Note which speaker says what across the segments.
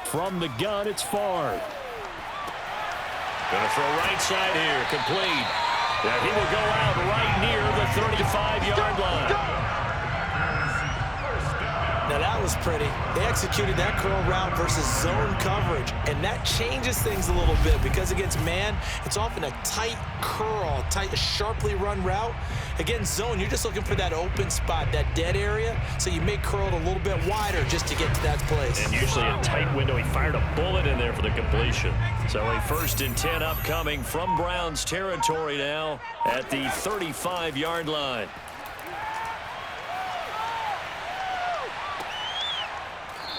Speaker 1: From the gun, it's Favre. Going to throw right side here, complete. And he will go out right near the 35-yard line.
Speaker 2: Now that was pretty. They executed that curl route versus zone coverage, and that changes things a little bit because against man, it's often a tight curl, a sharply run route. Against zone, you're just looking for that open spot, that dead area, so you may curl it a little bit wider just to get to that place.
Speaker 1: And usually a tight window. He fired a bullet in there for the completion. So a 1st and 10 upcoming from Browns territory now at the 35-yard line.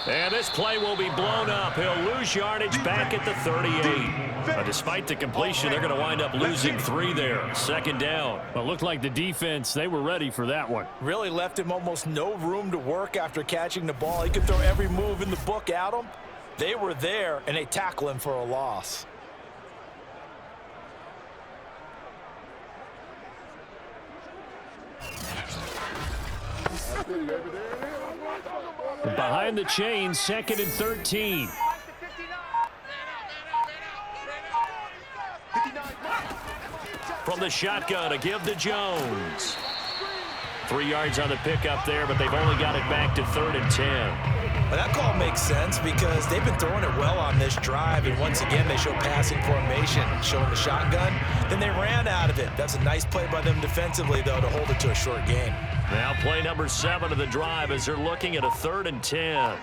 Speaker 1: And this play will be blown up. He'll lose yardage back at the 38. But despite the completion, they're going to wind up losing 3 there. 2nd down.
Speaker 3: Well, it looked like the defense, they were ready for that one.
Speaker 2: Really left him almost no room to work after catching the ball. He could throw every move in the book at him. They were there, and they tackle him for a loss.
Speaker 3: Behind the chains, 2nd and 13.
Speaker 1: From the shotgun, to give to Jones. 3 yards on the pickup there, but they've only got it back to 3rd and 10.
Speaker 2: Well, that call makes sense because they've been throwing it well on this drive, and once again they show passing formation, showing the shotgun. Then they ran out of it. That's a nice play by them defensively, though, to hold it to a short gain.
Speaker 1: Now play number 7 of the drive as they're looking at a 3rd and 10.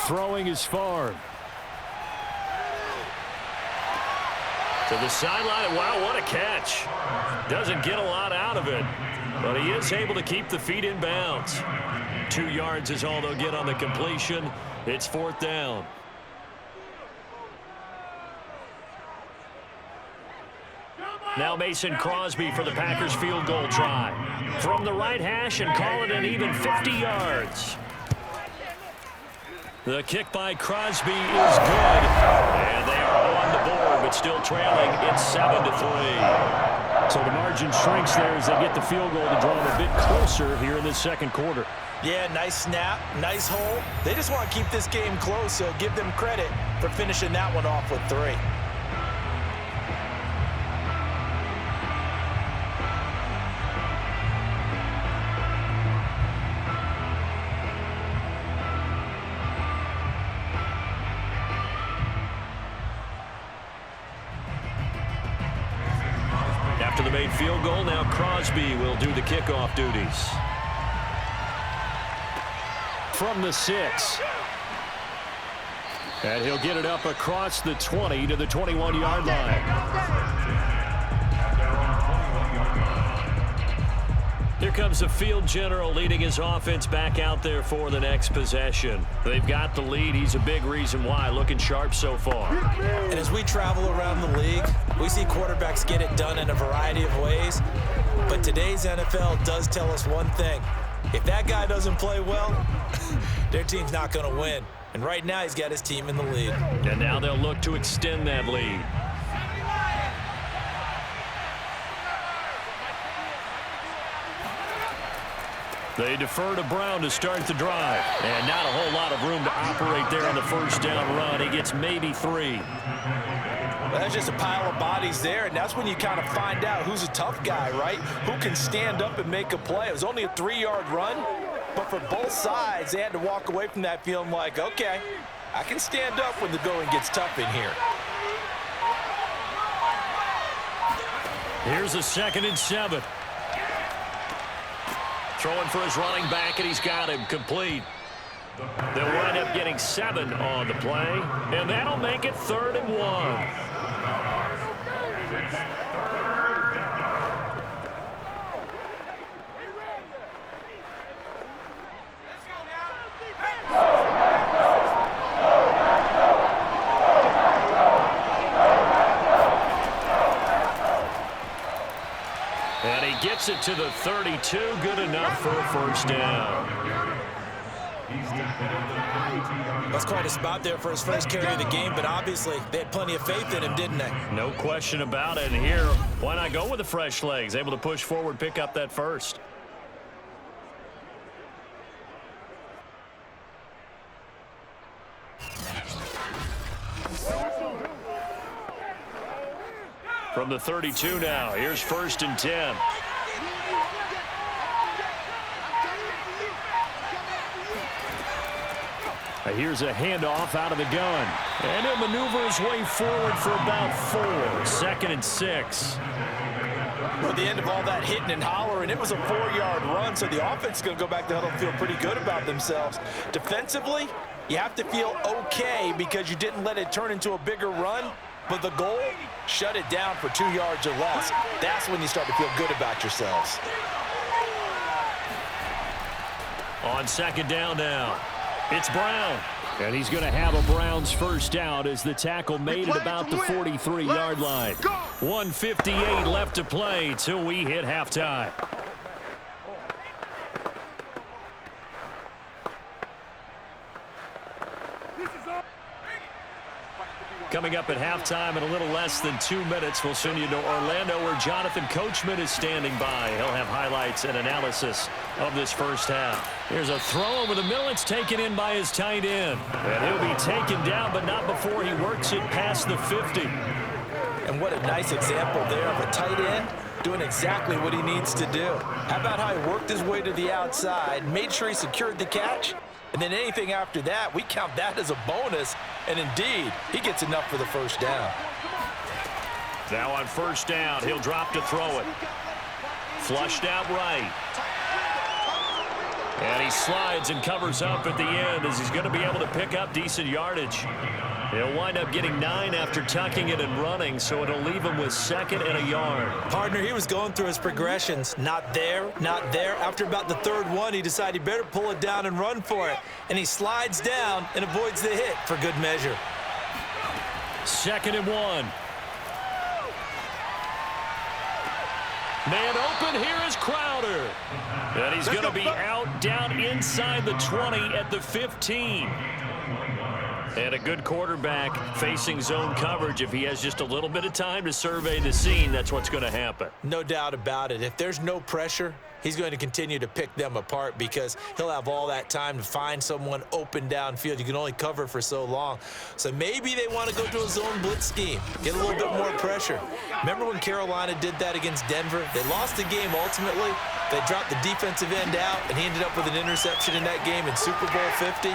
Speaker 3: Throwing is Favre.
Speaker 1: To the sideline. Wow, what a catch. Doesn't get a lot out of it, but he is able to keep the feet in bounds. 2 yards is all they'll get on the completion. It's 4th down. Now Mason Crosby for the Packers field goal try. From the right hash and call it an even 50 yards. The kick by Crosby is good. And they are on the board, but still trailing. It's 7-3.
Speaker 3: So the margin shrinks there as they get the field goal to draw them a bit closer here in the 2nd quarter.
Speaker 2: Yeah, nice snap, nice hole. They just want to keep this game close, so give them credit for finishing that one off with 3.
Speaker 1: After the made field goal, now Crosby will do the kickoff duties.
Speaker 3: From the 6. And he'll get it up across the 20 to the 21-yard line.
Speaker 1: Here comes the field general leading his offense back out there for the next possession. They've got the lead. He's a big reason why. Looking sharp so far.
Speaker 2: And as we travel around the league, we see quarterbacks get it done in a variety of ways. But today's NFL does tell us one thing. If that guy doesn't play well, their team's not going to win. And right now he's got his team in the lead.
Speaker 1: And now they'll look to extend that lead. They defer to Brown to start the drive. And not a whole lot of room to operate there on the 1st down run. He gets maybe 3.
Speaker 2: Well, that's just a pile of bodies there, and that's when you kind of find out who's a tough guy, right? Who can stand up and make a play. It was only a 3-yard run, but for both sides, they had to walk away from that feeling like, okay, I can stand up when the going gets tough in here.
Speaker 1: Here's a 2nd and 7. Throwing for his running back, and he's got him complete. They'll wind up getting 7 on the play, and that'll make it 3rd and 1. And he gets it to the 32, good enough for a 1st down.
Speaker 2: That's quite a spot there for his first carry of the game, but obviously they had plenty of faith in him, didn't they?
Speaker 1: No question about it. And here, why not go with the fresh legs? Able to push forward, pick up that 1st.
Speaker 3: From the 32 now, here's 1st and 10. Here's a handoff out of the gun. And he'll maneuver his way forward for about 4. 2nd and 6.
Speaker 2: Well, at the end of all that hitting and hollering, it was a 4-yard run, so the offense is going to go back to huddle and feel pretty good about themselves. Defensively, you have to feel okay because you didn't let it turn into a bigger run, but the goal, shut it down for 2 yards or less. That's when you start to feel good about yourselves.
Speaker 1: On 2nd down now, it's Brown.
Speaker 3: And he's going to have a Browns first out as the tackle made at about the 43-yard line.
Speaker 1: 1:58 left to play till we hit halftime. Coming up at halftime in a little less than 2 minutes, we'll send you to Orlando where Jonathan Coachman is standing by. He'll have highlights and analysis of this first half. Here's a throw over the middle. It's taken in by his tight end. And he'll be taken down, but not before he works it past the 50.
Speaker 2: And what a nice example there of a tight end doing exactly what he needs to do. How about how he worked his way to the outside, made sure he secured the catch, and then anything after that, we count that as a bonus. And indeed, he gets enough for the first down.
Speaker 1: Now on 1st down, he'll drop to throw it. Flushed out right. And he slides and covers up at the end as he's going to be able to pick up decent yardage. He'll wind up getting 9 after tucking it and running, so it'll leave him with 2nd and a yard.
Speaker 2: Partner, he was going through his progressions. Not there, not there. After about the 3rd one, he decided he better pull it down and run for it. And he slides down and avoids the hit for good measure.
Speaker 1: 2nd and 1. Man open, here is Crowder. And he's going to be out down inside the 20 at the 15. And a good quarterback facing zone coverage. If he has just a little bit of time to survey the scene, that's what's going to happen.
Speaker 2: No doubt about it. If there's no pressure, he's going to continue to pick them apart because he'll have all that time to find someone open downfield. You can only cover for so long. So maybe they want to go to a zone blitz scheme, get a little bit more pressure. Remember when Carolina did that against Denver? They lost the game ultimately. They dropped the defensive end out, and he ended up with an interception in that game in Super Bowl 50.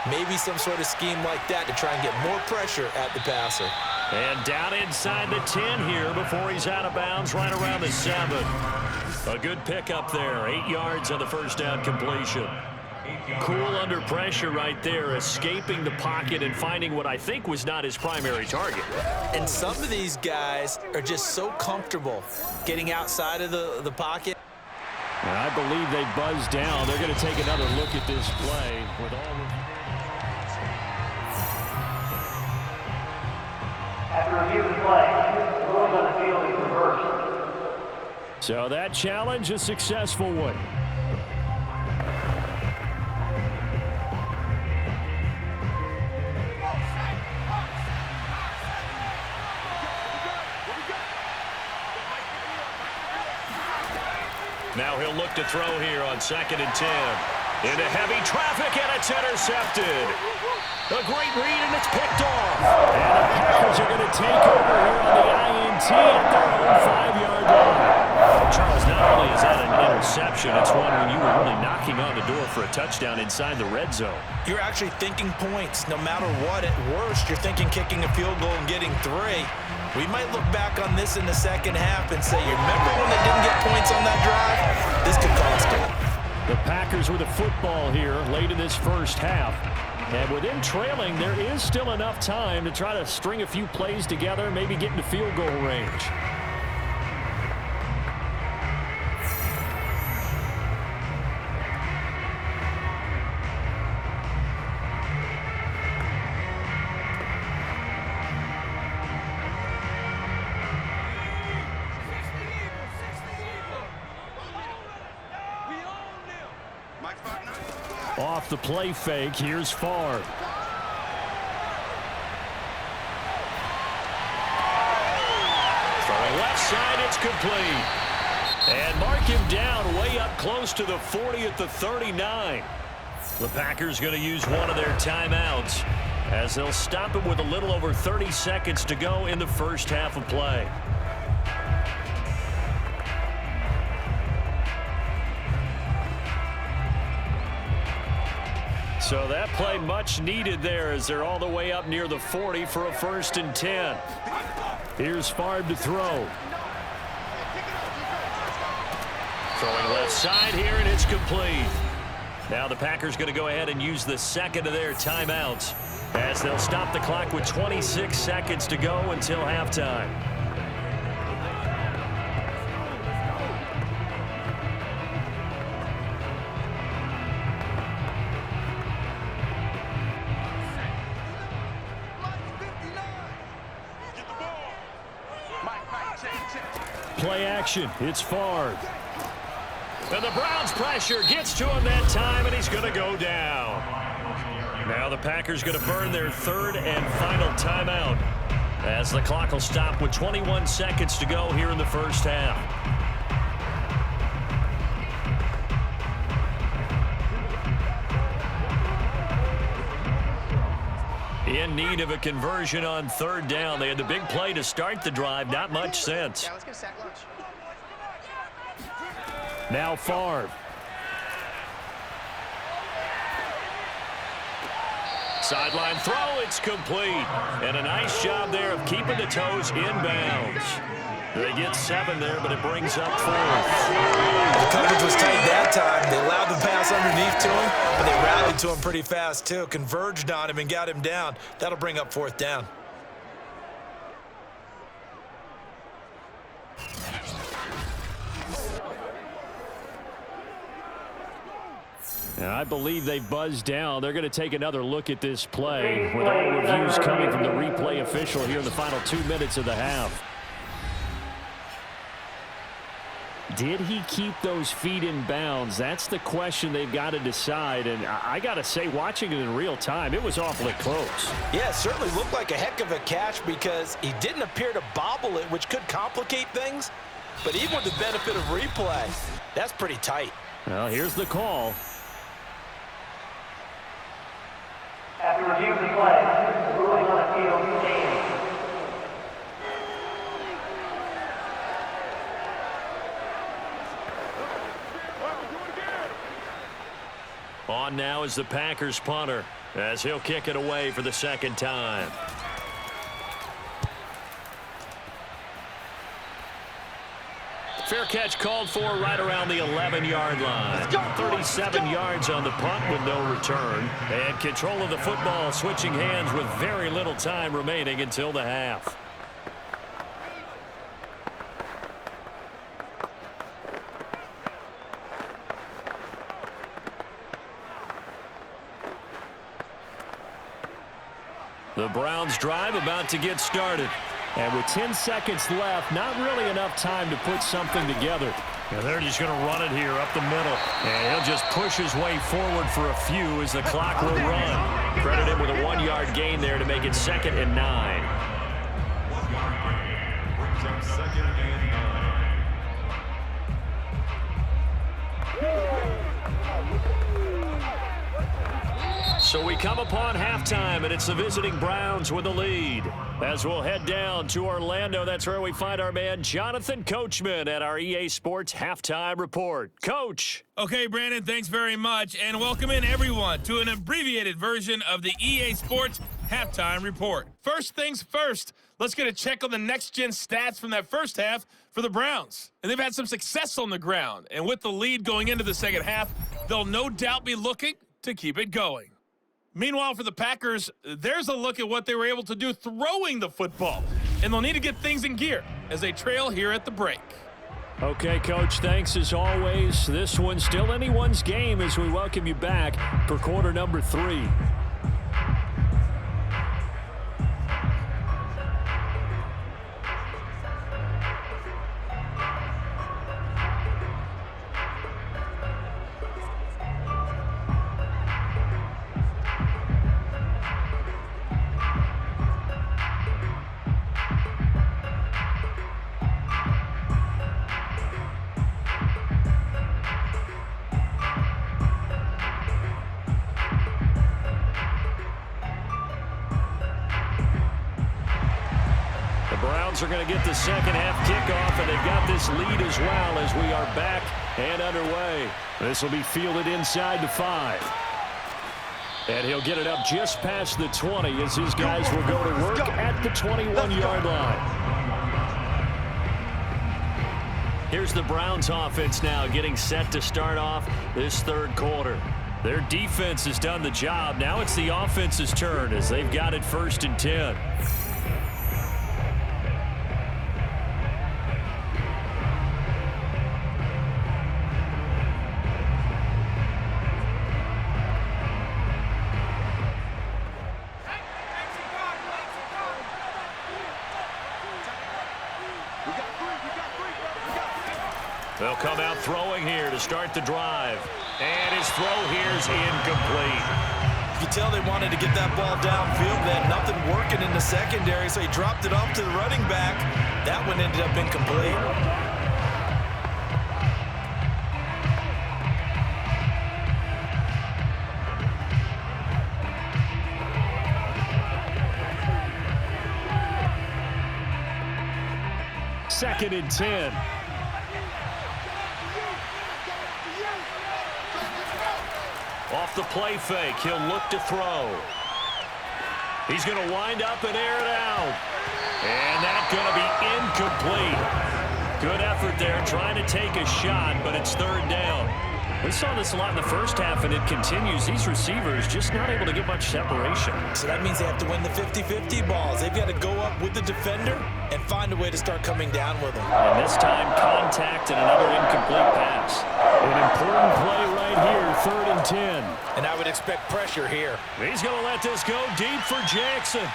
Speaker 2: Maybe some sort of scheme like that to try and get more pressure at the passer.
Speaker 1: And down inside the 10 here before he's out of bounds, right around the 7. A good pickup there, 8 yards on the first down completion. Cool under pressure right there, escaping the pocket and finding what I think was not his primary target.
Speaker 2: And some of these guys are just so comfortable getting outside of the pocket.
Speaker 3: And I believe they buzzed down. They're going to take another look at this play with all the...
Speaker 4: After review of the play, ruling on the field is reversed.
Speaker 3: So that challenge, a successful one.
Speaker 1: Now he'll look to throw here on 2nd and 10. Into heavy traffic, and it's intercepted. A great read, and it's picked off. And the Packers are going to take over here on the INT at their own 5-yard line. Charles, not only is that an interception, it's one when you were really knocking on the door for a touchdown inside the red zone.
Speaker 2: You're actually thinking points. No matter what, at worst, you're thinking kicking a field goal and getting 3. We might look back on this in the second half and say, you remember when they didn't get points on that drive? This could cost them.
Speaker 3: The Packers with the football here late in this first half. And with them trailing, there is still enough time to try to string a few plays together, maybe get into field goal range. Off the play fake, here's Favre.
Speaker 1: Throwing left side, it's complete. And mark him down way up close to the 40 at the 39. The Packers going to use one of their timeouts as they'll stop him with a little over 30 seconds to go in the first half of play.
Speaker 3: So that play much needed there as they're all the way up near the 40 for a 1st and 10. Here's Favre to throw.
Speaker 1: Throwing left side here, and it's complete. Now the Packers going to go ahead and use the second of their timeouts as they'll stop the clock with 26 seconds to go until halftime.
Speaker 3: Play action. It's Favre.
Speaker 1: And the Browns' pressure gets to him that time, and he's going to go down. Now the Packers going to burn their 3rd and final timeout as the clock will stop with 21 seconds to go here in the first half. In need of a conversion on 3rd down. They had the big play to start the drive. Not much sense.
Speaker 5: Yeah, let's get a sack lunch.
Speaker 3: Now Favre.
Speaker 1: Sideline throw, it's complete. And a nice job there of keeping the toes inbounds. They get 7 there, but it brings up 4.
Speaker 2: The coverage was tight that time. They allowed the pass underneath to him, but they rallied to him pretty fast, too. Converged on him and got him down. That'll bring up 4th down.
Speaker 3: Now, I believe they buzzed down. They're going to take another look at this play with all reviews coming from the replay official here in the final 2 minutes of the half. Did he keep those feet in bounds? That's the question they've got to decide. And I got to say, watching it in real time, it was awfully close.
Speaker 2: Yeah, it certainly looked like a heck of a catch because he didn't appear to bobble it, which could complicate things. But even with the benefit of replay, that's pretty tight.
Speaker 3: Well, here's the call.
Speaker 4: After review of the play, the ruling on the field stands.
Speaker 1: On now is the Packers punter as he'll kick it away for the 2nd time. Fair catch called for right around the 11-yard line. 37 yards on the punt with no return. And control of the football switching hands with very little time remaining until the half. The Browns drive about to get started.
Speaker 3: And with 10 seconds left, not really enough time to put something together.
Speaker 1: And they're just going to run it here up the middle. And he'll just push his way forward for a few as the clock will run. Credit him with a 1-yard gain there to make it 2nd and 9.
Speaker 6: Brings up 2nd and 9.
Speaker 1: So we come upon halftime, and it's the visiting Browns with the lead. As we'll head down to Orlando, that's where we find our man Jonathan Coachman at our EA Sports Halftime Report. Coach.
Speaker 7: Okay, Brandon, thanks very much, and welcome in everyone to an abbreviated version of the EA Sports Halftime Report. First things first, let's get a check on the next-gen stats from that first half for the Browns. And they've had some success on the ground, and with the lead going into the second half, they'll no doubt be looking to keep it going. Meanwhile, for the Packers, there's a look at what they were able to do throwing the football, and they'll need to get things in gear as they trail here at the break.
Speaker 3: Okay, Coach, thanks as always. This one's still anyone's game as we welcome you back for quarter number 3.
Speaker 1: Are going to get the second half kickoff, and they've got this lead as well as we are back and underway.
Speaker 3: This will be fielded inside the 5. And he'll get it up just past the 20 as his guys will go to work at the 21-yard line.
Speaker 1: Here's the Browns offense now getting set to start off this third quarter. Their defense has done the job. Now it's the offense's turn as they've got it 1st and 10. They'll come out throwing here to start the drive. And his throw here is incomplete.
Speaker 2: You can tell they wanted to get that ball downfield. They had nothing working in the secondary, so he dropped it off to the running back. That one ended up incomplete.
Speaker 3: Second and 10.
Speaker 1: Off the play fake, he'll look to throw. He's going to wind up and air it out. And that's going to be incomplete. Good effort there trying to take a shot, but it's 3rd down. We saw this a lot in the first half, and it continues. These receivers just not able to get much separation.
Speaker 2: So that means they have to win the 50-50 balls. They've got to go up with the defender and find a way to start coming down with them.
Speaker 1: And this time, contact and another incomplete pass.
Speaker 3: An important play right here, 3rd and 10.
Speaker 2: And I would expect pressure here.
Speaker 1: He's going to let this go deep for Jackson.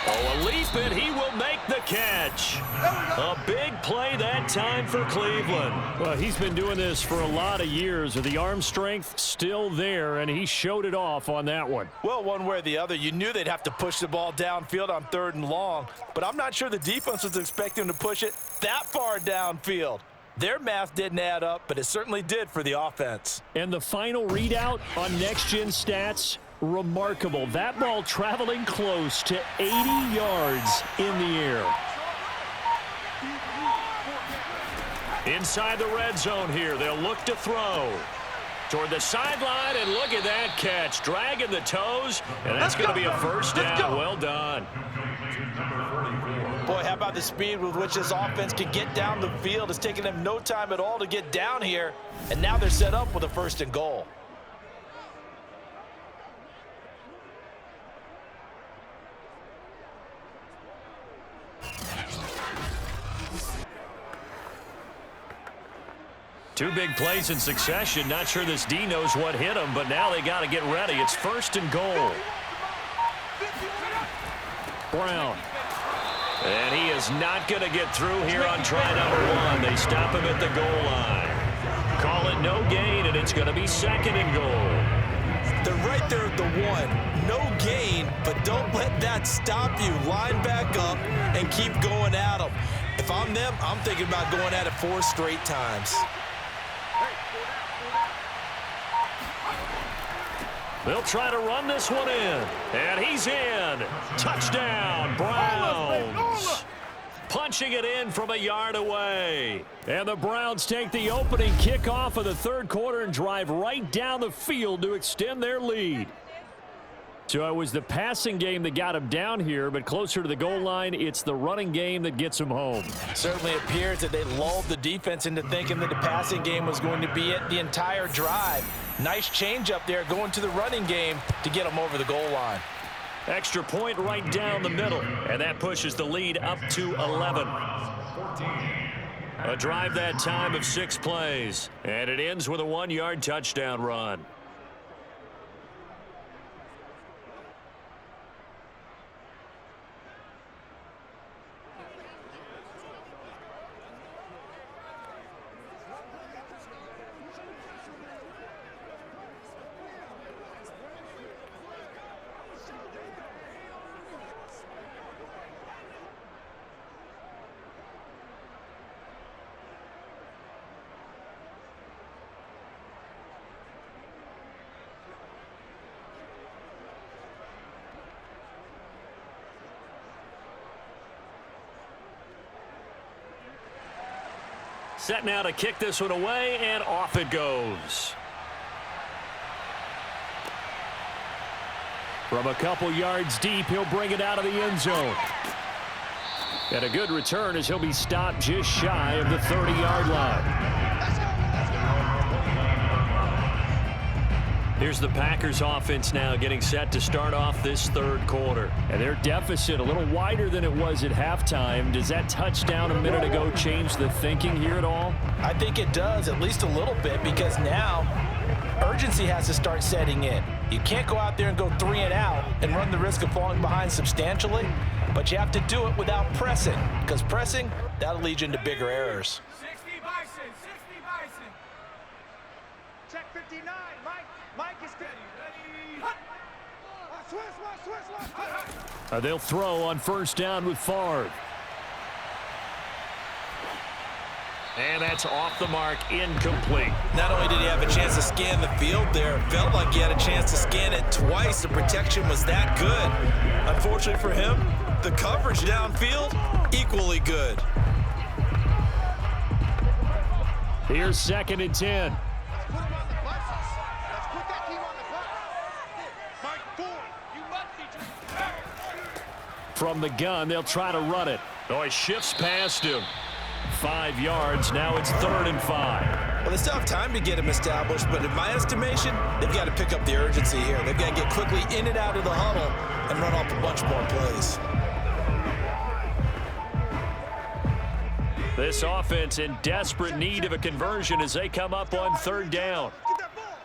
Speaker 1: Oh, a leap, and he will make the catch. A big play that time for Cleveland.
Speaker 3: Well, he's been doing this for a lot of years with the arm strength still there, and he showed it off on that one.
Speaker 2: Well, one way or the other, you knew they'd have to push the ball downfield on 3rd and long, but I'm not sure the defense was expecting to push it that far downfield. Their math didn't add up, but it certainly did for the offense.
Speaker 3: And the final readout on next-gen stats, remarkable. That ball traveling close to 80 yards in the air.
Speaker 1: Inside the red zone here, they'll look to throw. Toward the sideline, and look at that catch. Dragging the toes, and that's going to be a 1st down. Well done.
Speaker 2: Boy, how about the speed with which this offense can get down the field? It's taken them no time at all to get down here, and now they're set up with a 1st and goal.
Speaker 1: Two big plays in succession. Not sure this D knows what hit him, but now they got to get ready. It's 1st and goal.
Speaker 3: Brown.
Speaker 1: And he is not going to get through here on try number 1. They stop him at the goal line. Call it no gain, and it's going to be 2nd and goal.
Speaker 2: They're right there at the 1. No gain, but don't let that stop you. Line back up and keep going at them. If I'm them, I'm thinking about going at it 4 straight times.
Speaker 1: They'll try to run this one in. And he's in. Touchdown, Browns. Punching it in from a yard away.
Speaker 3: And the Browns take the opening kickoff of the 3rd quarter and drive right down the field to extend their lead. So it was the passing game that got him down here, but closer to the goal line, it's the running game that gets him home.
Speaker 2: Certainly appears that they lulled the defense into thinking that the passing game was going to be it the entire drive. Nice change up there going to the running game to get them over the goal line.
Speaker 1: Extra point right down the middle, and that pushes the lead up to 11. A drive that time of 6 plays, and it ends with a 1-yard touchdown run. Set now to kick this one away, and off it goes.
Speaker 3: From a couple yards deep, he'll bring it out of the end zone. And a good return as he'll be stopped just shy of the 30-yard line. Here's the Packers offense now getting set to start off this third quarter. And their deficit a little wider than it was at halftime. Does that touchdown a minute ago change the thinking here at all?
Speaker 2: I think it does, at least a little bit, because now urgency has to start setting in. You can't go out there and go 3 and out and run the risk of falling behind substantially, but you have to do it without pressing, because pressing, that'll lead you into bigger errors.
Speaker 5: 60 Bison, 60 Bison. Check 59, Mike is steady.
Speaker 3: They'll throw on first down with Favre.
Speaker 1: And that's off the mark, incomplete.
Speaker 2: Not only did he have a chance to scan the field there, it felt like he had a chance to scan it twice. The protection was that good. Unfortunately for him, the coverage downfield, equally good.
Speaker 3: Here's 2nd and 10.
Speaker 5: Let's put him on the buses. Let's put that team on the bus. Mike Ford, you must be
Speaker 3: From the gun, they'll try to run it.
Speaker 1: Oh, he shifts past him.
Speaker 3: 5 yards. Now it's 3rd and 5.
Speaker 2: Well, they still have time to get him established, but in my estimation, they've got to pick up the urgency here. They've got to get quickly in and out of the huddle and run off a bunch more plays.
Speaker 3: This offense in desperate need of a conversion as they come up on 3rd down.
Speaker 5: Get that ball.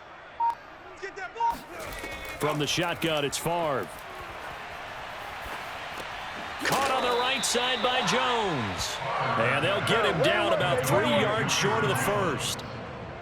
Speaker 5: Get that ball.
Speaker 3: From the shotgun, it's Favre. Caught on the right side by Jones. And they'll get him down about 3 yards short of the first.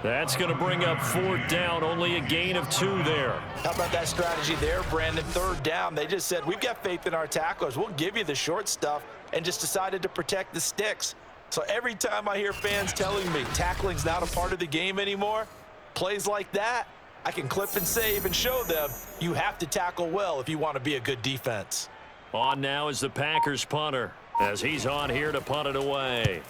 Speaker 3: That's going to bring up 4th down, only a gain of 2 there.
Speaker 2: How about that strategy there, Brandon? 3rd down, they just said, we've got faith in our tacklers. We'll give you the short stuff, and just decided to protect the sticks. So every time I hear fans telling me tackling's not a part of the game anymore, plays like that, I can clip and save and show them you have to tackle well if you want to be a good defense.
Speaker 3: On now is the Packers punter as he's on here to punt it away.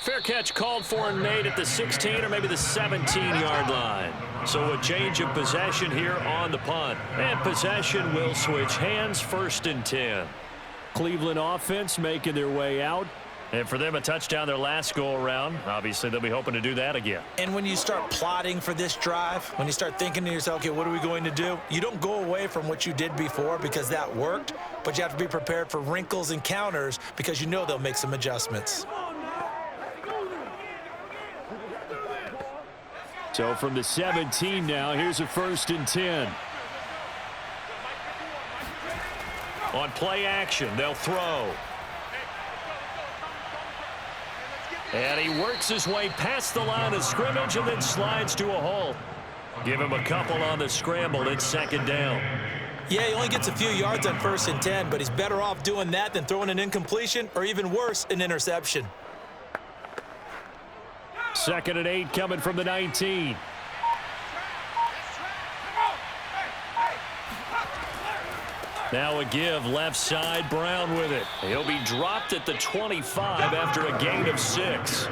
Speaker 3: Fair catch called for and made at the 16 or maybe the 17-yard line. So a change of possession here on the punt. And possession will switch hands, 1st and 10. Cleveland offense making their way out. And for them, a touchdown their last go-around. Obviously, they'll be hoping to do that again.
Speaker 2: And when you start plotting for this drive, when you start thinking to yourself, okay, what are we going to do? You don't go away from what you did before because that worked, but you have to be prepared for wrinkles and counters because you know they'll make some adjustments.
Speaker 3: So from the 17 now, here's a 1st and 10. On play action, they'll throw. And he works his way past the line of scrimmage and then slides to a halt. Give him a couple on the scramble. It's 2nd down.
Speaker 2: Yeah, he only gets a few yards on 1st and 10, but he's better off doing that than throwing an incompletion or even worse, an interception.
Speaker 3: 2nd and 8 coming from the 19. Now a give left side, Brown with it. He'll be dropped at the 25 after a gain of 6.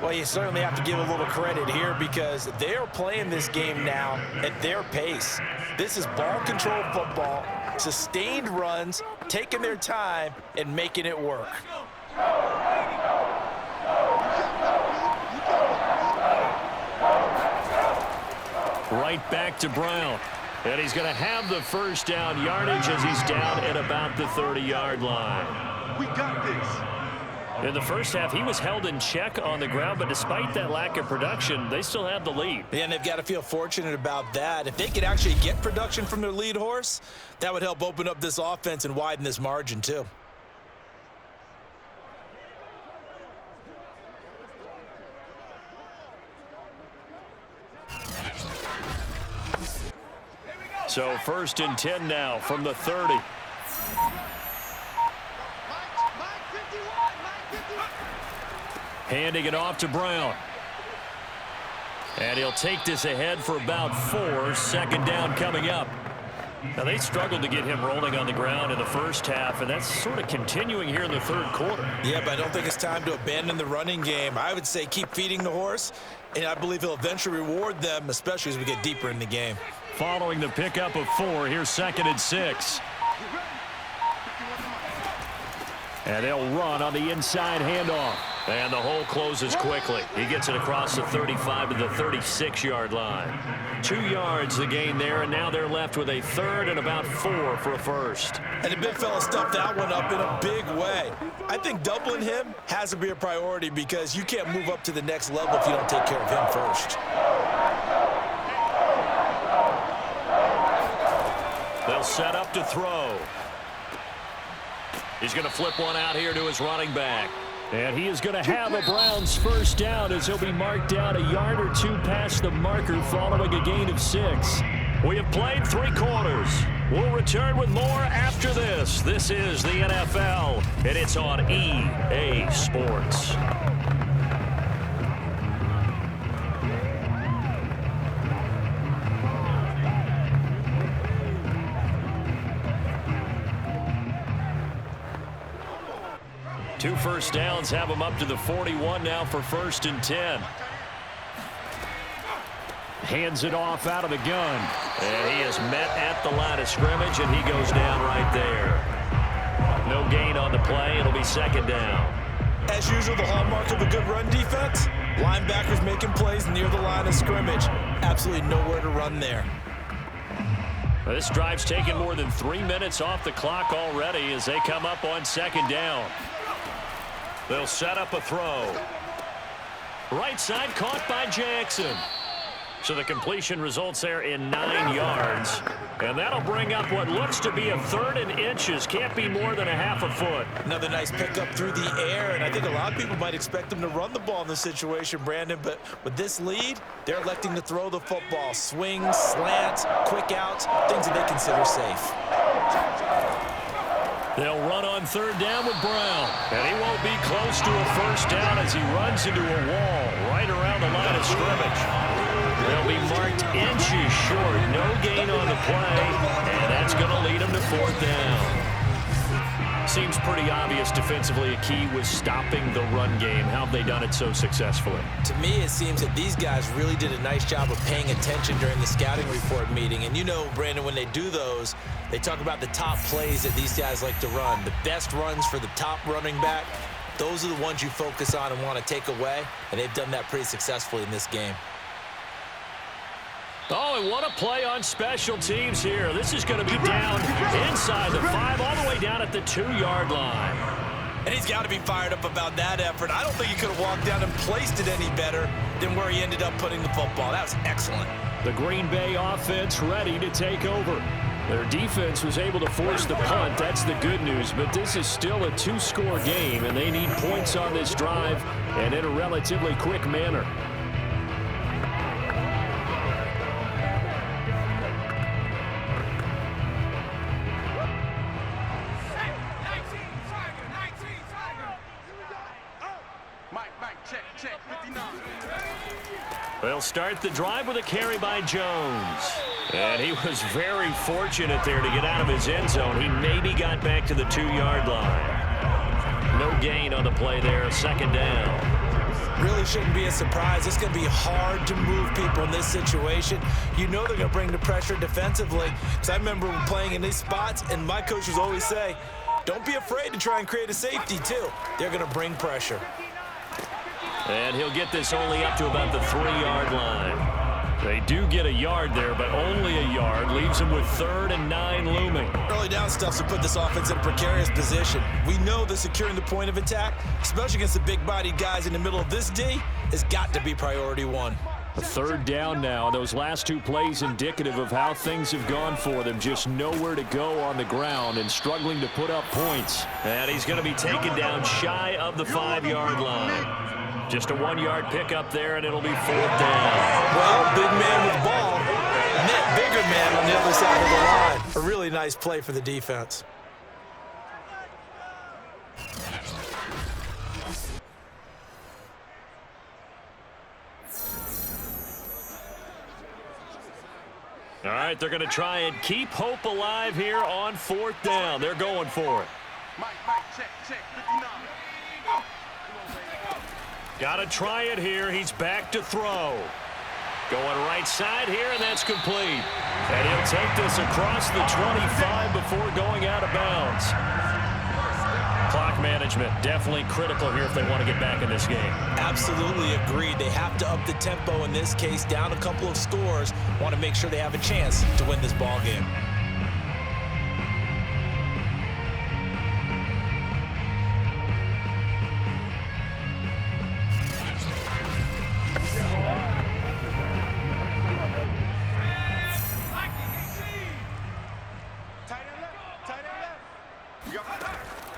Speaker 2: Well, you certainly have to give a little credit here because they're playing this game now at their pace. This is ball control football, sustained runs, taking their time and making it work.
Speaker 3: Right back to Brown. And he's going to have the 1st down yardage as he's down at about the 30-yard line.
Speaker 6: We got this.
Speaker 3: In the first half, he was held in check on the ground, but despite that lack of production, they still have the lead.
Speaker 2: And they've got to feel fortunate about that. If they could actually get production from their lead horse, that would help open up this offense and widen this margin too.
Speaker 3: So 1st and 10 now from the 30. Handing it off to Brown. And he'll take this ahead for about 4. 2nd down coming up. Now, they struggled to get him rolling on the ground in the first half, and that's sort of continuing here in the third quarter.
Speaker 2: Yeah, but I don't think it's time to abandon the running game. I would say keep feeding the horse, and I believe he'll eventually reward them, especially as we get deeper in the game.
Speaker 3: Following the pickup of 4, here's 2nd and 6. And they'll run on the inside handoff. And the hole closes quickly. He gets it across the 35 to the 36-yard line. 2 yards the gain there, and now they're left with a 3rd and about 4 for a first.
Speaker 2: And the big fella stuffed that one up in a big way. I think doubling him has to be a priority because you can't move up to the next level if you don't take care of him first.
Speaker 3: They'll set up to throw. He's going to flip one out here to his running back. And he is going to have a Browns first down as he'll be marked down a yard or 2 past the marker following a gain of 6. We have played 3 quarters. We'll return with more after this. This is the NFL, and it's on EA Sports. Two first downs have him up to the 41 now for 1st and 10. Hands it off out of the gun. And he is met at the line of scrimmage, and he goes down right there. No gain on the play. It'll be 2nd down.
Speaker 2: As usual, the hallmark of a good run defense, linebackers making plays near the line of scrimmage. Absolutely nowhere to run there.
Speaker 3: This drive's taken more than 3 minutes off the clock already as they come up on 2nd down. They'll set up a throw. Right side caught by Jackson. So the completion results there in 9 yards. And that'll bring up what looks to be a 3rd and inches. Can't be more than a half a foot.
Speaker 2: Another nice pickup through the air, and I think a lot of people might expect them to run the ball in this situation, Brandon, but with this lead, they're electing to throw the football. Swings, slants, quick outs, things that they consider safe.
Speaker 3: They'll run on 3rd down with Brown. And he won't be close to a first down as he runs into a wall right around the line of scrimmage. They'll be marked inches short. No gain on the play. And that's going to lead them to 4th down. Seems pretty obvious defensively a key was stopping the run game. How have they done it so successfully?
Speaker 2: To me, it seems that these guys really did a nice job of paying attention during the scouting report meeting. And you know, Brandon, when they do those, they talk about the top plays that these guys like to run. The best runs for the top running back, those are the ones you focus on and want to take away. And they've done that pretty successfully in this game.
Speaker 3: Oh, and what a play on special teams here. This is going to be down inside the 5, all the way down at the 2-yard line.
Speaker 2: And he's got to be fired up about that effort. I don't think he could have walked down and placed it any better than where he ended up putting the football. That was excellent.
Speaker 3: The Green Bay offense ready to take over. Their defense was able to force the punt. That's the good news. But this is still a 2-score game, and they need points on this drive and in a relatively quick manner. They'll start the drive with a carry by Jones. And he was very fortunate there to get out of his end zone. He maybe got back to the 2-yard line. No gain on the play there, 2nd down.
Speaker 2: Really shouldn't be a surprise. It's going to be hard to move people in this situation. You know they're going to bring the pressure defensively. Because I remember playing in these spots, and my coaches always say, don't be afraid to try and create a safety, too. They're going to bring pressure.
Speaker 3: And he'll get this only up to about the 3-yard line. They do get a yard there, but only a yard. Leaves them with 3rd and 9 looming.
Speaker 2: Early down stuff to put this offense in a precarious position. We know that securing the point of attack, especially against the big-bodied guys in the middle of this D, has got to be priority 1.
Speaker 3: A 3rd down now. Those last 2 plays indicative of how things have gone for them. Just nowhere to go on the ground and struggling to put up points. And he's going to be taken down shy of the 5-yard line. Just a 1-yard pickup there, and it'll be 4th down.
Speaker 2: Well, big man with the ball, net bigger man on the other side of the line. A really nice play for the defense.
Speaker 3: All right, they're going to try and keep hope alive here on 4th down. They're going for it.
Speaker 5: Mike, check, 59.
Speaker 3: Got to try it here. He's back to throw. Going right side here, and that's complete. And he'll take this across the 25 before going out of bounds. Clock management, definitely critical here if they want to get back in this game.
Speaker 2: Absolutely agreed. They have to up the tempo in this case, down a couple of scores. Want to make sure they have a chance to win this ball game.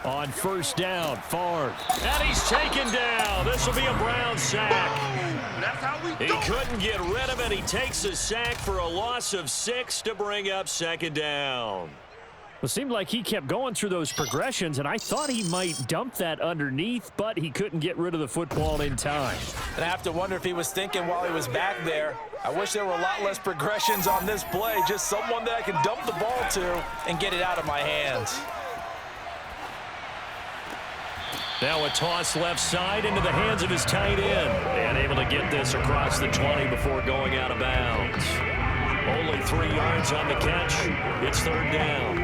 Speaker 3: On 1st down, Favre. And he's taken down. This will be a Brown sack.
Speaker 5: That's how we
Speaker 3: He
Speaker 5: do it.
Speaker 3: couldn't get rid of it. He takes a sack for a loss of 6 to bring up 2nd down.
Speaker 8: It seemed like he kept going through those progressions, and I thought he might dump that underneath, but he couldn't get rid of the football in time.
Speaker 2: And I have to wonder if he was thinking while he was back there, I wish there were a lot less progressions on this play, just someone that I can dump the ball to and get it out of my hands.
Speaker 3: Now a toss left side into the hands of his tight end. And able to get this across the 20 before going out of bounds. Only 3 yards on the catch. It's 3rd down.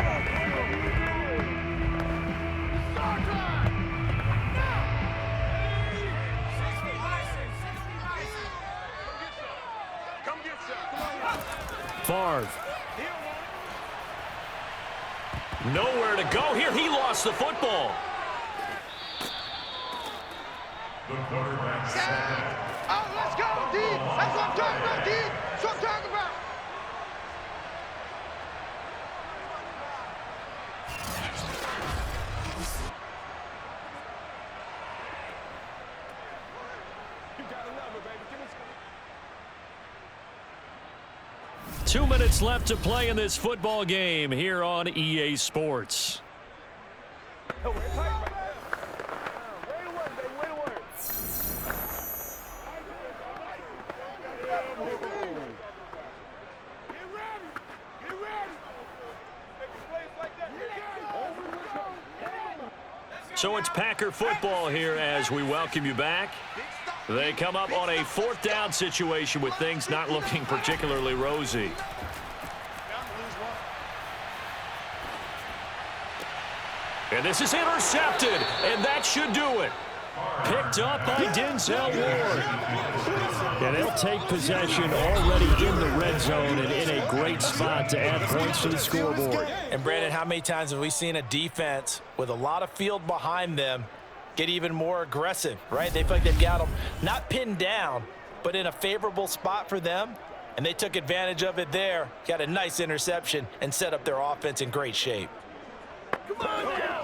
Speaker 5: Come get some.
Speaker 8: Favre.
Speaker 3: Nowhere to go here. He lost the football.
Speaker 5: Oh, let's go, D. That's what I'm talking about, D. That's what I'm talking about. You gotta love it, baby. Give me some.
Speaker 3: 2 minutes left to play in this football game here on EA Sports. So it's Packer football here as we welcome you back. They come up on a 4th down situation with things not looking particularly rosy. And this is intercepted, and that should do it. Picked up by Denzel Ward.
Speaker 8: And they'll take possession already in the red zone and in a great spot to add points to the scoreboard.
Speaker 2: And Brandon, how many times have we seen a defense with a lot of field behind them get even more aggressive, right? They feel like they've got them not pinned down, but in a favorable spot for them, and they took advantage of it there, got a nice interception, and set up their offense in great shape.
Speaker 5: Come on now.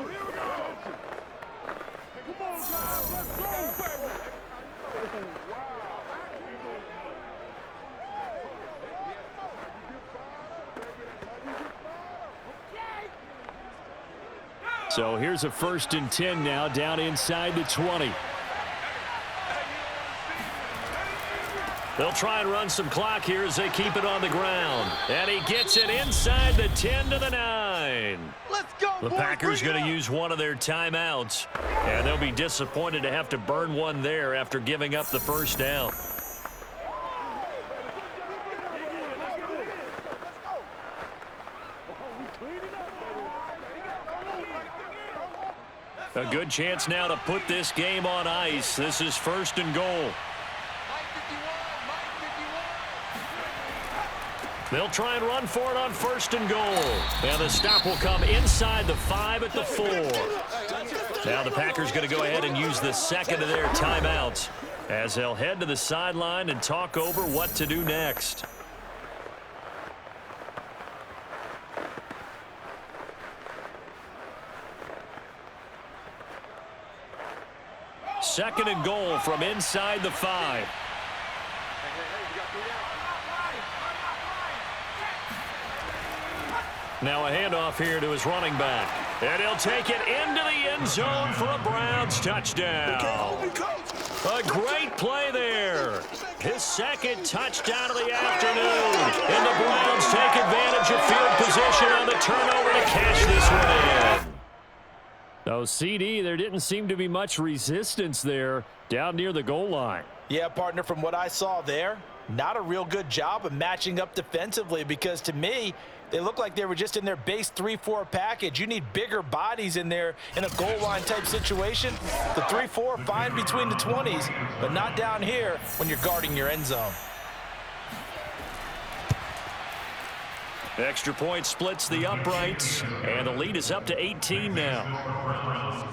Speaker 3: So here's a 1st and 10 now down inside the 20. They'll try and run some clock here as they keep it on the ground. And he gets it inside the 10 to the 9.
Speaker 5: Let's go,
Speaker 3: The
Speaker 5: boys.
Speaker 3: Packers going to use one of their timeouts. And they'll be disappointed to have to burn one there after giving up the 1st down. A good chance now to put this game on ice. This is 1st and goal. They'll try and run for it on 1st and goal. And the stop will come inside the 5 at the 4. Now the Packers going to go ahead and use the 2nd of their timeouts as they'll head to the sideline and talk over what to do next. Second and goal from inside the 5. Now a handoff here to his running back. And he'll take it into the end zone for a Browns touchdown. A great play there.
Speaker 1: his second touchdown of the afternoon. And the Browns take advantage of field position on the turnover to cash this one in.
Speaker 3: So, CD, there didn't seem to be much resistance there down near the goal line.
Speaker 2: Yeah, partner, from what I saw there, not a real good job of matching up defensively because to me, they look like they were just in their base 3-4 package. You need bigger bodies in there in a goal line type situation. The 3-4, fine between the 20s, but not down here when you're guarding your end zone.
Speaker 1: Extra point splits the uprights, and the lead is up to 18 now.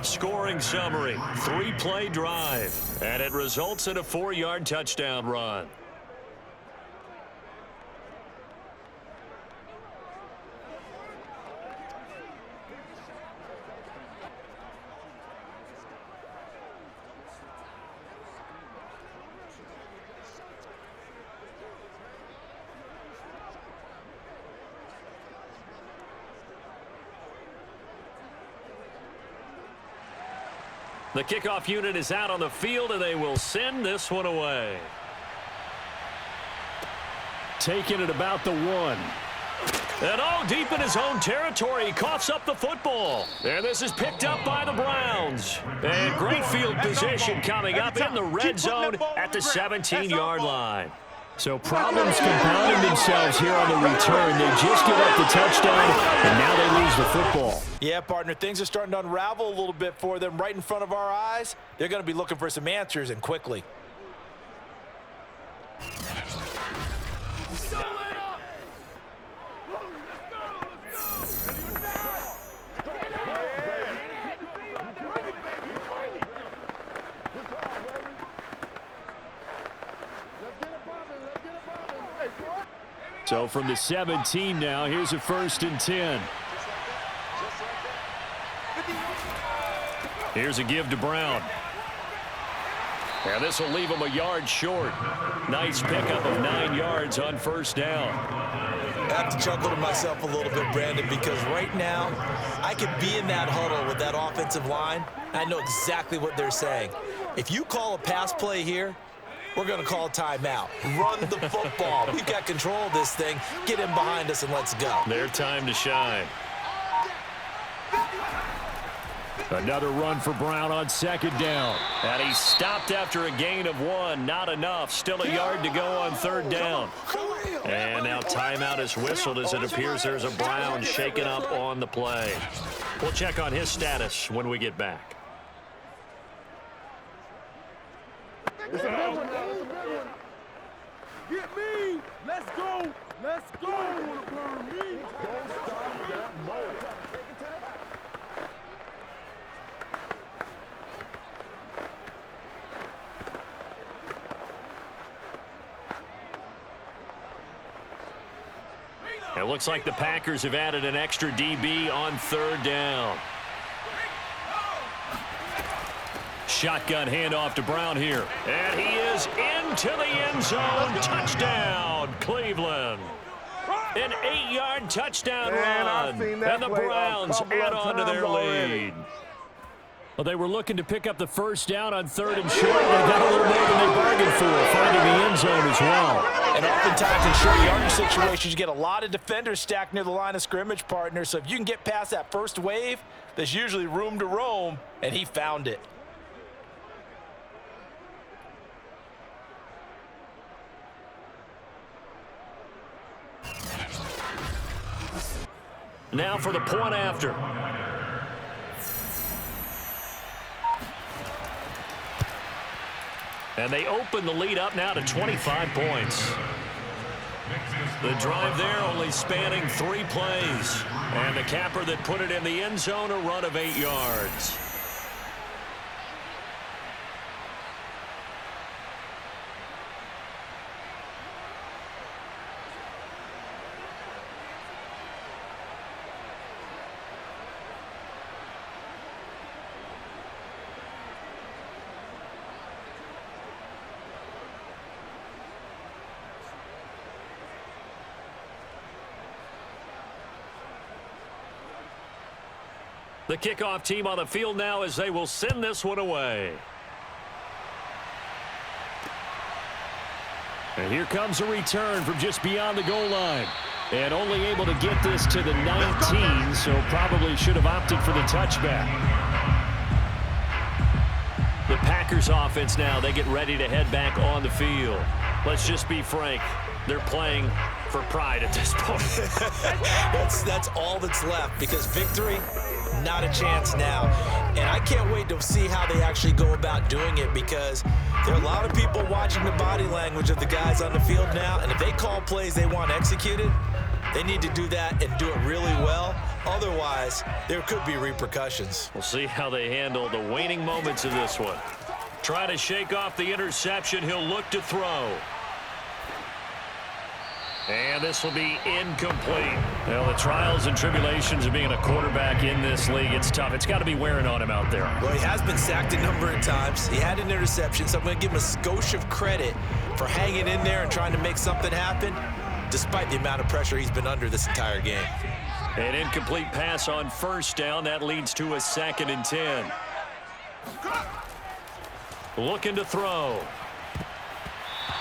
Speaker 1: Scoring summary, 3-play drive, and it results in a 4-yard touchdown run. The kickoff unit is out on the field, and they will send this one away.
Speaker 3: Taking it about the 1.
Speaker 1: And deep in his own territory, he coughs up the football. And this is picked up by the Browns. And great field position coming up in the red zone at the 17-yard line.
Speaker 3: So problems compounding themselves here on the return. They just give up the touchdown, and now they lose the football.
Speaker 2: Yeah, partner, things are starting to unravel a little bit for them right in front of our eyes. They're going to be looking for some answers, and quickly.
Speaker 3: So from the 17 now, here's a 1st and 10.
Speaker 1: Here's a give to Brown. And this will leave him a yard short. Nice pickup of 9 yards on 1st down.
Speaker 2: I have to chuckle to myself a little bit, Brandon, because right now I could be in that huddle with that offensive line. I know exactly what they're saying. If you call a pass play here, we're going to call a timeout. Run the football. We've got control of this thing. Get in behind us and let's go.
Speaker 1: Their time to shine.
Speaker 3: Another run for Brown on 2nd down.
Speaker 1: And he stopped after a gain of 1. Not enough. Still a yard to go on 3rd down. And now timeout is whistled as it appears there's a Brown shaken up on the play. We'll check on his status when we get back.
Speaker 5: It's a big one now. It's a big one. Get me. Let's go. Let's go. Burn me. Don't stop that ball.
Speaker 1: It looks like the Packers have added an extra DB on 3rd down. Shotgun handoff to Brown here. And he is into the end zone. Touchdown, Cleveland. An 8-yard touchdown run. And the Browns add on to their lead.
Speaker 3: Well, they were looking to pick up the 1st down on 3rd and short. They got a little more than they bargained for, finding the end zone as well.
Speaker 2: And oftentimes in short yardage situations, you get a lot of defenders stacked near the line of scrimmage, partner. So if you can get past that first wave, there's usually room to roam, and he found it.
Speaker 1: Now for the point after. And they open the lead up now to 25 points. The drive there only spanning 3 plays. And the capper that put it in the end zone, a run of 8 yards. The kickoff team on the field now as they will send this one away.
Speaker 3: And here comes a return from just beyond the goal line. And only able to get this to the 19, so probably should have opted for the touchback. The Packers offense now, they get ready to head back on the field. Let's just be frank. They're playing for pride at this point.
Speaker 2: That's all that's left, because victory, not a chance now. And I can't wait to see how they actually go about doing it, because there are a lot of people watching the body language of the guys on the field now, and if they call plays they want executed, they need to do that and do it really well. Otherwise, there could be repercussions.
Speaker 3: We'll see how they handle the waning moments of this one. Trying to shake off the interception. He'll look to throw. And this will be incomplete. Well, the trials and tribulations of being a quarterback in this league, it's tough. It's got to be wearing on him out there.
Speaker 2: Well, he has been sacked a number of times. He had an interception, so I'm going to give him a skosh of credit for hanging in there and trying to make something happen, despite the amount of pressure he's been under this entire game.
Speaker 3: An incomplete pass on first down. That leads to a 2nd and 10. Looking to throw.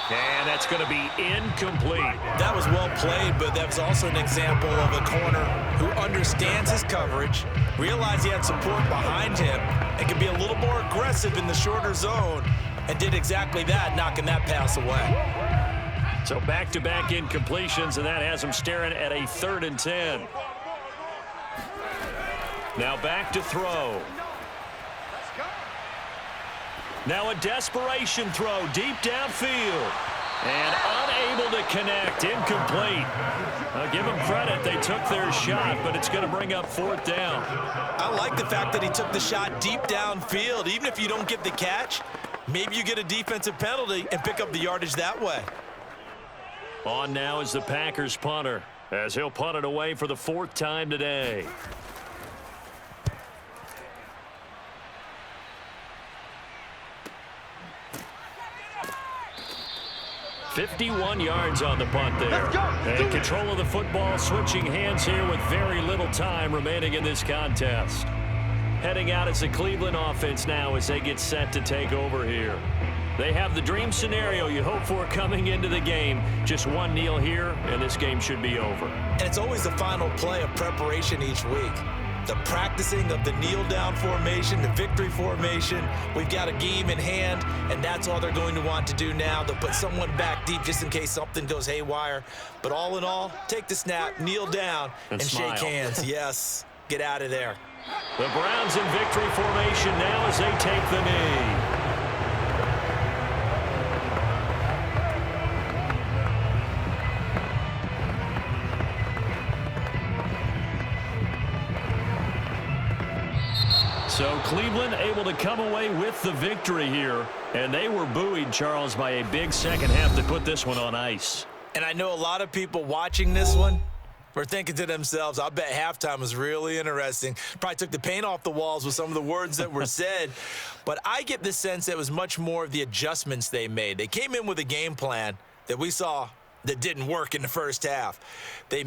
Speaker 3: And that's going to be incomplete.
Speaker 2: That was well played, but that was also an example of a corner who understands his coverage, realized he had support behind him, and could be a little more aggressive in the shorter zone, and did exactly that, knocking that pass away.
Speaker 3: So back-to-back incompletions, and that has him staring at a 3rd and 10. Now back to throw. Now a desperation throw deep downfield. And unable to connect. Incomplete. I'll give them credit. They took their shot, but it's going to bring up 4th down.
Speaker 2: I like the fact that he took the shot deep downfield. Even if you don't get the catch, maybe you get a defensive penalty and pick up the yardage that way.
Speaker 3: On now is the Packers punter, as he'll punt it away for the 4th time today. 51 yards on the punt there. And control of the football, switching hands here with very little time remaining in this contest. Heading out as the Cleveland offense now as they get set to take over here. They have the dream scenario you hope for coming into the game. Just one kneel here, and this game should be over.
Speaker 2: And it's always the final play of preparation each week. The practicing of the kneel-down formation, the victory formation. We've got a game in hand, and that's all they're going to want to do now. They'll put someone back deep just in case something goes haywire. But all in all, take the snap, kneel down, and shake hands. Yes, get out of there.
Speaker 3: The Browns in victory formation now as they take the knee. So Cleveland able to come away with the victory here. And they were buoyed, Charles, by a big second half to put this one on ice.
Speaker 2: And I know a lot of people watching this one were thinking to themselves, I bet halftime was really interesting. Probably took the paint off the walls with some of the words that were said. But I get the sense that it was much more of the adjustments they made. They came in with a game plan that we saw that didn't work in the first half. They